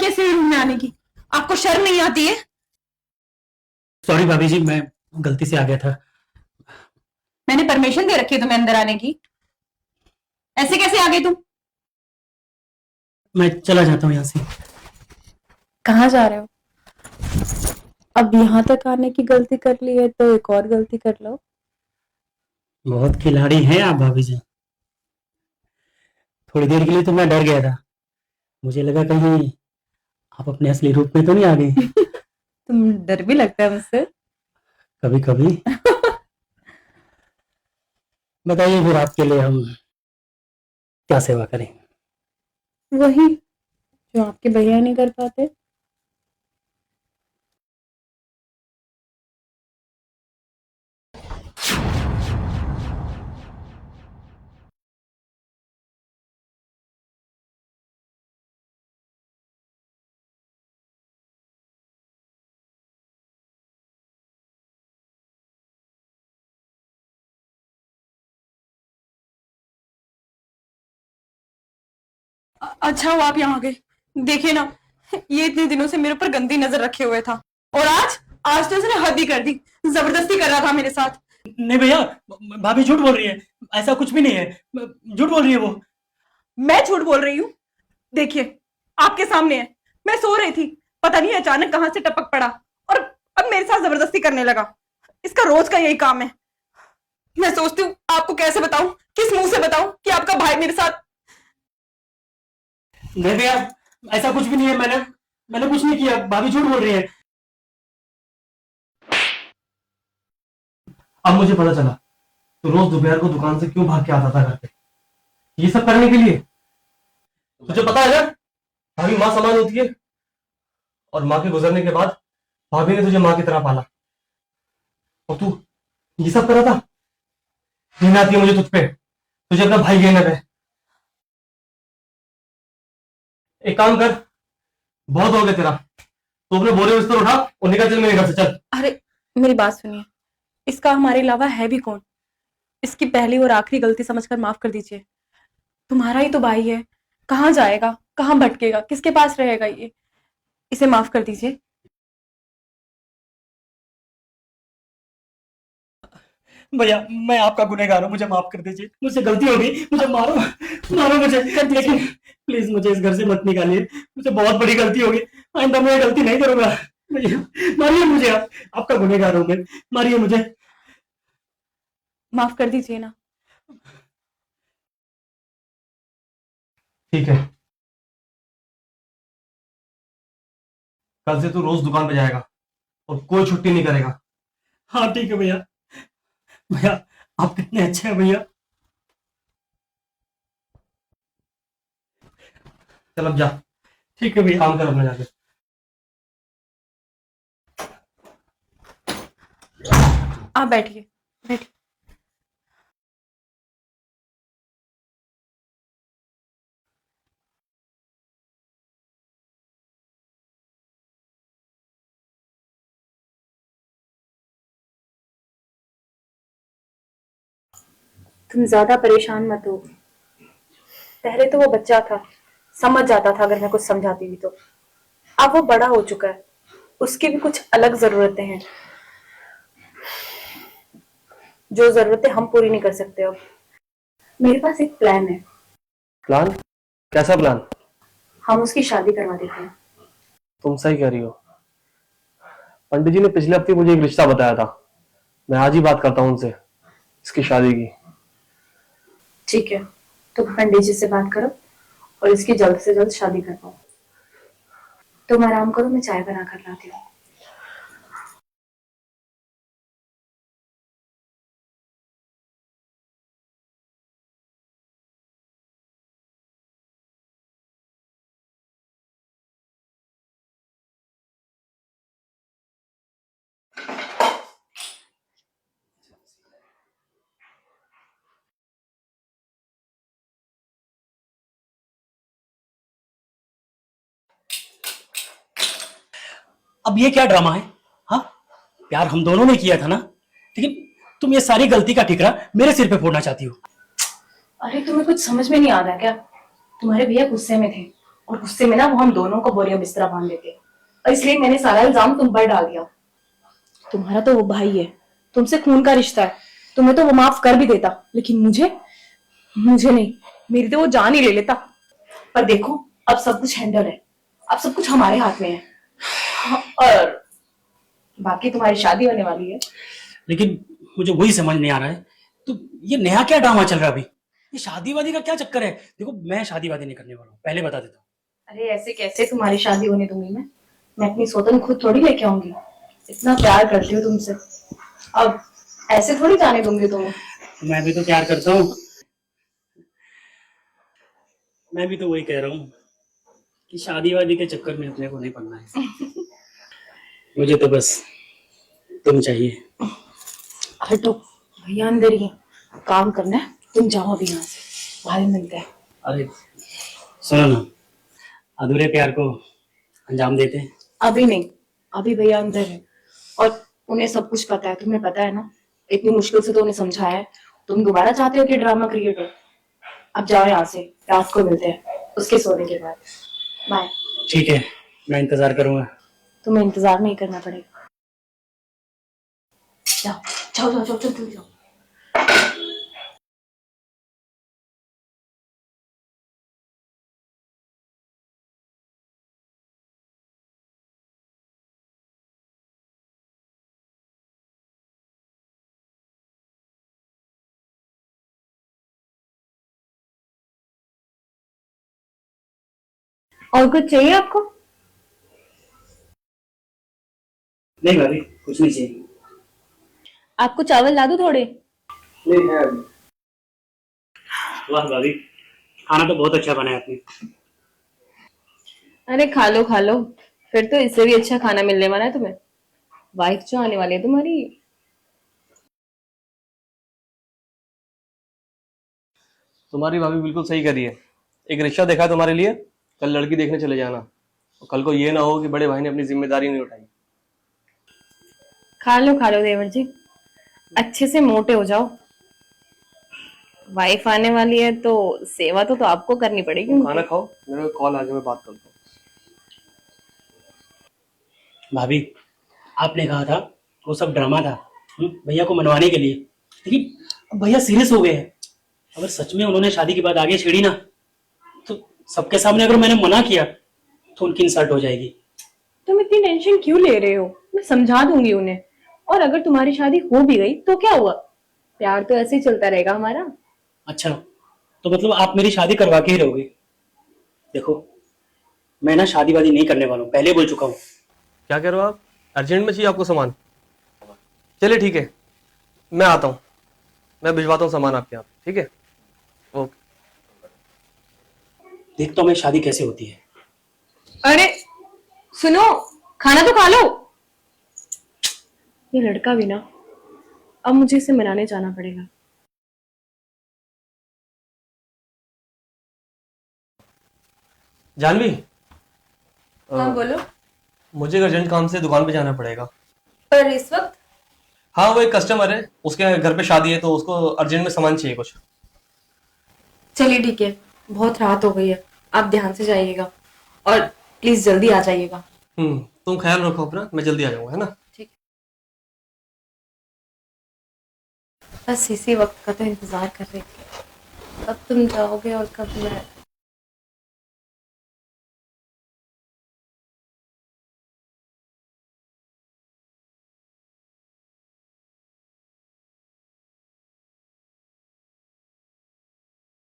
कैसे रूम में आने की? आपको शर्म नहीं आती है? सॉरी भाभी जी, मैं गलती से आ गया था। मैंने परमिशन दे रखी है तुम्हें अंदर आने की, ऐसे कैसे आ गई तुम? मैं चला जाता हूँ यहाँ से। कहाँ जा रहे हो? अब यहाँ तक आने की गलती कर ली है तो एक और गलती कर लो। बहुत खिलाड़ी हैं आप भाभी जी। थोड़ी देर के लिए तो मैं डर गया था, मुझे लगा कहीं आप अपने असली रूप में तो नहीं आ गई। तुम डर भी लगता है मुझसे। कभी कभी। बताइए फिर आपके लिए हम क्या सेवा करें? वही जो आपके भैया नहीं कर पाते। अच्छा हुआ आप यहाँ आ गए। देखिए ना, ये इतने दिनों से मेरे ऊपर गंदी नजर रखे हुए था, और आज आज तो उसने हद ही कर दी। जबरदस्ती कर रहा था मेरे साथ। नहीं भैया, भाभी झूठ बोल रही है, ऐसा कुछ भी नहीं है। झूठ बोल रही है वो। मैं झूठ बोल रही हूँ? देखिए, आपके सामने है, मैं सो रही थी, पता नहीं अचानक कहां से टपक पड़ा और अब मेरे साथ जबरदस्ती करने लगा। इसका रोज का यही काम है। मैं सोचती हूँ आपको कैसे बताऊं, किस मुंह से बताऊं कि आपका भाई मेरे साथ। नहीं भैया, ऐसा कुछ भी नहीं है। मैंने मैंने कुछ नहीं किया, भाभी झूठ बोल रही है। अब मुझे पता चला तो रोज दोपहर को दुकान से क्यों भाग के आता था घर पे, ये सब करने के लिए। तुझे पता है ना, भाभी माँ समान होती है, और माँ के गुजरने के बाद भाभी ने तुझे माँ की तरह पाला, और तू ये सब कर रहा था। घृणा आती है मुझे तुझ पे, तुझे अपना भाई कहना है। एक काम कर, बहुत हो गया तेरा, तू अपने बोरे बिस्तर उठा और निकल चल मेरे घर से, चल। अरे मेरी बात सुनिए, इसका हमारे अलावा है भी कौन? इसकी पहली और आखिरी गलती समझकर माफ कर दीजिए। तुम्हारा ही तो भाई है, कहाँ जाएगा, कहाँ भटकेगा, किसके पास रहेगा ये? इसे माफ कर दीजिए। भैया, मैं आपका गुनहगार हूँ, मुझे माफ कर दीजिए, मुझसे गलती हो गई, मुझे मारो, मारो मुझे, लेकिन प्लीज मुझे इस घर से मत निकालिए, मुझे बहुत बड़ी गलती हो गई, आइंदा मैं ये गलती नहीं करूंगा। भैया मारिए मुझे, आप, आपका गुनहगार हूँ मैं, मारिए मुझे। माफ कर दीजिए ना। ठीक है, कल से तू रोज दुकान पे जाएगा और कोई छुट्टी नहीं करेगा। हाँ ठीक है भैया। भैया आप कितने अच्छे हैं भैया। चल अब जा। ठीक है भैया, काम कर अपना जाके। आप बैठिए, बैठिए। तुम ज्यादा परेशान मत हो। पहले तो वो बच्चा था, समझ जाता था अगर मैं कुछ समझाती भी तो। अब वो बड़ा हो चुका है, उसकी भी कुछ अलग जरूरतें हैं, जो जरूरतें हम पूरी नहीं कर सकते। अब मेरे पास एक प्लान है। प्लान? कैसा प्लान? हम उसकी शादी करवा देते हैं। तुम सही कह रही हो। पंडित जी ने पिछले हफ्ते मुझे एक रिश्ता बताया था, मैं आज ही बात करता हूँ उनसे इसकी शादी की। ठीक है, तुम पंडित जी से बात करो और इसकी जल्द से जल्द शादी करवाओ। तुम आराम करो, मैं चाय बना कर लाती हूँ। अब ये क्या ड्रामा है? हाँ, प्यार हम दोनों ने किया था ना, लेकिन तुम ये सारी गलती का ठिकरा मेरे सिर पे फोड़ना चाहती हो। अरे तुम्हें कुछ समझ में नहीं आ रहा क्या? तुम्हारे भैया गुस्से में थे, और गुस्से में ना वो हम दोनों को बोरिया बिस्तरा बांध देते, और इसलिए मैंने सारा इल्जाम तुम पर डाल दिया। तुम्हारा तो वो भाई है, तुमसे खून का रिश्ता है, तुम्हें तो वो माफ कर भी देता, लेकिन मुझे नहीं, मेरी तो वो जान ही ले लेता। पर देखो अब सब कुछ हैंडल है, अब सब कुछ हमारे हाथ में है, और बाकी तुम्हारी शादी होने वाली है। लेकिन मुझे वही समझ नहीं आ रहा है, तो ये नया क्या ड्रामा चल रहा है अभी? ये शादी वादी का क्या चक्कर है? देखो मैं शादी वादी नहीं करने वाला हूँ, पहले बता देता हूँ। अरे ऐसे कैसे तुम्हारी शादी होने दूंगी मैं अपनी सौतन खुद थोड़ी लेके आऊंगी। इतना प्यार करती हूँ तुमसे, अब ऐसे थोड़ी जाने दूंगी तुम्हें। मैं भी तो प्यार करता हूँ, मैं भी तो वही कह रहा हूँ कि शादी वादी के चक्कर में अपने को नहीं पड़ना है। मुझे तो बस तुम चाहिए। हटो, भैया अंदर ही है, काम करना है, तुम जाओ अभी यहाँ से, बाद में मिलते हैं। अरे सुनो ना, अधूरे प्यार को अंजाम देते हैं। अभी नहीं, अभी भैया अंदर है और उन्हें सब कुछ पता है, तुम्हें पता है ना, इतनी मुश्किल से तो उन्हें समझाया है। तुम दोबारा चाहते हो कि ड्रामा क्रिएट हो? अब जाओ यहाँ से, रात को मिलते हैं उसके सोने के बाद। बाय। ठीक है, मैं इंतजार करूंगा। तुम्हें इंतजार नहीं करना पड़ेगा, जाओ जाओ जाओ जाओ, चल जाओ। और कुछ चाहिए आपको? नहीं भाभी, कुछ नहीं चाहिए। आपको चावल ला दूं थोड़े? नहीं है अभी। वाह भाभी, खाना तो बहुत अच्छा बनाया आपने। अरे खा लो, फिर तो इससे भी अच्छा खाना मिलने वाला है तुम्हें। वाइफ जो आने वाली है तुम्हारी। तुम्हारी भाभी बिल्कुल सही करी है। एक रिश्ता देखा है तुम्हारे लिए, कल लड़की देखने चले जाना, और कल को ये ना हो कि बड़े भाई ने अपनी जिम्मेदारी नहीं उठाई। खा लो देवर जी, अच्छे से मोटे हो जाओ। वाइफ आने वाली है तो सेवा तो आपको करनी पड़ेगी उनकी। खाना खाओ, मेरे को कॉल आ गया, मैं बात करता हूँ। भाभी, आपने कहा था वो सब ड्रामा था भैया को मनवाने के लिए, लेकिन अब भैया सीरियस हो गए हैं। अगर सच में उन्होंने शादी की बात आगे छेड़ी ना, तो सबके सामने अगर मैंने मना किया तो उनकी इंसल्ट हो जाएगी। तुम इतनी टेंशन क्यों ले रहे हो? मैं समझा दूंगी उन्हें, और अगर तुम्हारी शादी हो भी गई तो क्या हुआ, प्यार तो ऐसे ही चलता रहेगा हमारा। अच्छा, तो मतलब आप मेरी शादी करवा के ही रहोगे? देखो मैं ना शादी वादी नहीं करने वाला हूँ, पहले बोल चुका हूँ। क्या कह रहे हो आप? अर्जेंट में चाहिए आपको सामान? चलिए ठीक है, मैं आता हूँ, मैं भिजवाता हूँ सामान आपके यहाँ, ठीक है? ओके। देखता हूँ मैं शादी कैसे होती है। अरे सुनो, खाना तो खा लो। ये लड़का भी ना, अब मुझे इसे मनाने जाना पड़ेगा। जानवी, हाँ बोलो। मुझे अर्जेंट काम से दुकान पे जाना पड़ेगा। पर इस वक्त? हाँ, वो एक कस्टमर है, उसके घर पे शादी है, तो उसको अर्जेंट में सामान चाहिए कुछ। चलिए ठीक है, बहुत रात हो गई है, आप ध्यान से जाइएगा और प्लीज जल्दी आ जाइएगा। तुम ख्याल रखो अपना, मैं जल्दी आ जाऊंगा, है ना? ठीक। बस इसी वक्त का तो इंतजार कर रही थी, कब तुम जाओगे और कब मैं